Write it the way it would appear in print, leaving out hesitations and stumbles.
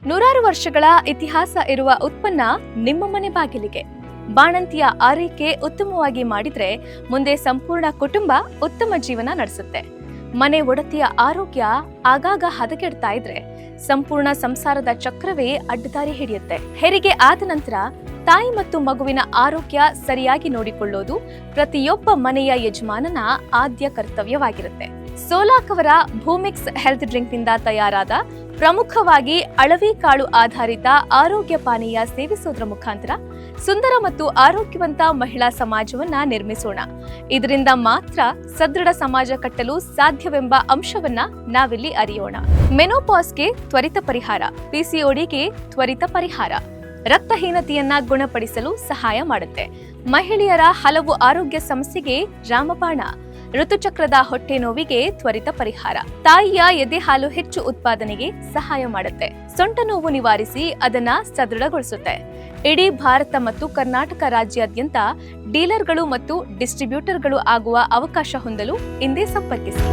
ನೂರಾರು ವರ್ಷಗಳ ಇತಿಹಾಸ ಇರುವ ಉತ್ಪನ್ನ ನಿಮ್ಮ ಮನೆ ಬಾಗಿಲಿಗೆ. ಬಾಣಂತಿಯ ಆರೈಕೆ ಉತ್ತಮವಾಗಿ ಮಾಡಿದ್ರೆ ಮುಂದೆ ಸಂಪೂರ್ಣ ಕುಟುಂಬ ಉತ್ತಮ ಜೀವನ ನಡೆಸುತ್ತೆ. ಮನೆ ಒಡತಿಯ ಆರೋಗ್ಯ ಆಗಾಗ ಹದಗೆಡ್ತಾ ಇದ್ರೆ ಸಂಪೂರ್ಣ ಸಂಸಾರದ ಚಕ್ರವೇ ಅಡ್ಡದಾರಿ ಹಿಡಿಯುತ್ತೆ. ಹೆರಿಗೆ ಆದ ನಂತರ ತಾಯಿ ಮತ್ತು ಮಗುವಿನ ಆರೋಗ್ಯ ಸರಿಯಾಗಿ ನೋಡಿಕೊಳ್ಳೋದು ಪ್ರತಿಯೊಬ್ಬ ಮನೆಯ ಯಜಮಾನನ ಆದ್ಯ ಕರ್ತವ್ಯವಾಗಿರುತ್ತೆ. ಸೋಲಾಕ್ ಅವರ ಭೂಮಿಕ್ಸ್ ಹೆಲ್ತ್ ಡ್ರಿಂಕ್ ನಿಂದ ತಯಾರಾದ ಪ್ರಮುಖವಾಗಿ ಅಳವಿ ಕಾಳು ಆಧಾರಿತ ಆರೋಗ್ಯ ಪಾನೀಯ ಸೇವಿಸೋದ್ರ ಮುಖಾಂತರ ಸುಂದರ ಮತ್ತು ಆರೋಗ್ಯವಂತ ಮಹಿಳಾ ಸಮಾಜವನ್ನ ನಿರ್ಮಿಸೋಣ. ಇದರಿಂದ ಮಾತ್ರ ಸದೃಢ ಸಮಾಜ ಕಟ್ಟಲು ಸಾಧ್ಯವೆಂಬ ಅಂಶವನ್ನ ನಾವಿಲ್ಲಿ ಅರಿಯೋಣ. ಮೆನೋಪಾಸ್ಗೆ ತ್ವರಿತ ಪರಿಹಾರ, ಪಿಸಿಒಡಿಗೆ ತ್ವರಿತ ಪರಿಹಾರ, ರಕ್ತಹೀನತೆಯನ್ನ ಗುಣಪಡಿಸಲು ಸಹಾಯ ಮಾಡುತ್ತೆ. ಮಹಿಳೆಯರ ಹಲವು ಆರೋಗ್ಯ ಸಮಸ್ಯೆಗೆ ರಾಮಬಾಣ, ಋತುಚಕ್ರದ ಹೊಟ್ಟೆ ನೋವಿಗೆ ತ್ವರಿತ ಪರಿಹಾರ, ತಾಯಿಯ ಎದೆ ಹಾಲು ಹೆಚ್ಚು ಉತ್ಪಾದನೆಗೆ ಸಹಾಯ ಮಾಡುತ್ತೆ. ಸೊಂಟ ನೋವು ನಿವಾರಿಸಿ ಅದನ್ನ ಸದೃಢಗೊಳಿಸುತ್ತೆ. ಇಡೀ ಭಾರತ ಮತ್ತು ಕರ್ನಾಟಕ ರಾಜ್ಯಾದ್ಯಂತ ಡೀಲರ್ಗಳು ಮತ್ತು ಡಿಸ್ಟ್ರಿಬ್ಯೂಟರ್ಗಳು ಆಗುವ ಅವಕಾಶ ಹೊಂದಲು ಇಂದೇ ಸಂಪರ್ಕಿಸಿ.